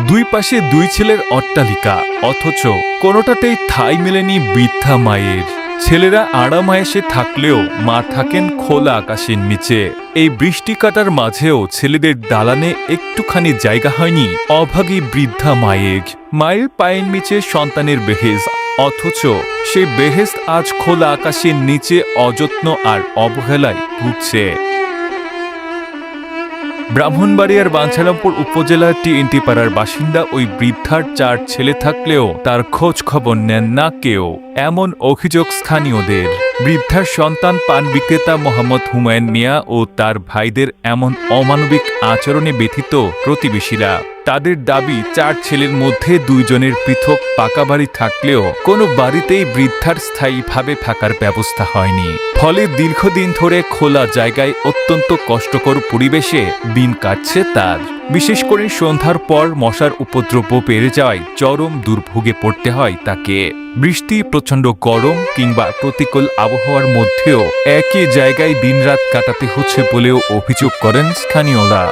দুই পাশে দুই ছেলের অট্টালিকা, অথচ কোনোটাতেই ঠাঁই মেলেনি বৃদ্ধা মায়ের। ছেলেরা আরামায়েশে থাকলেও মা থাকেন খোলা আকাশের নিচে। এই বৃষ্টি কাটার মাঝেও ছেলেদের দালানে একটুখানি জায়গা হয়নি অভাগী বৃদ্ধা মায়ের। মায়ের পায়ের নিচে সন্তানের বেহেশত, অথচ সেই বেহেশত আজ খোলা আকাশের নিচে অযত্ন আর অবহেলায় ভুগছে। ব্রাহ্মণবাড়িয়ার বাঞ্ছারামপুর উপজেলার টিএনটি পাড়ার বাসিন্দা ওই বৃদ্ধার 4 ছেলে থাকলেও তার খোঁজ খবর নেন না কেউ, এমন অভিযোগ স্থানীয়দের। বৃদ্ধার সন্তান পান বিক্রেতা মোহাম্মদ হুমায়ুন মিয়া ও তার ভাইদের এমন অমানবিক আচরণে ব্যথিত প্রতিবেশীরা। তাদের দাবি, 4 ছেলের মধ্যে 2 জনের পৃথক পাকা বাড়ি থাকলেও কোনো বাড়িতেই বৃদ্ধার স্থায়ীভাবে থাকার ব্যবস্থা হয়নি। ফলে দীর্ঘদিন ধরে খোলা জায়গায় অত্যন্ত কষ্টকর পরিবেশে দিন কাটছে তার। বিশেষ করে সন্ধ্যার পর মশার উপদ্রব বেড়ে যাওয়ায় চরম দুর্ভোগে পড়তে হয় তাকে। বৃষ্টি, প্রচণ্ড গরম কিংবা প্রতিকূল আবহাওয়ার মধ্যেও একই জায়গায় দিনরাত কাটাতে হচ্ছে বলেও অভিযোগ করেন স্থানীয়রা।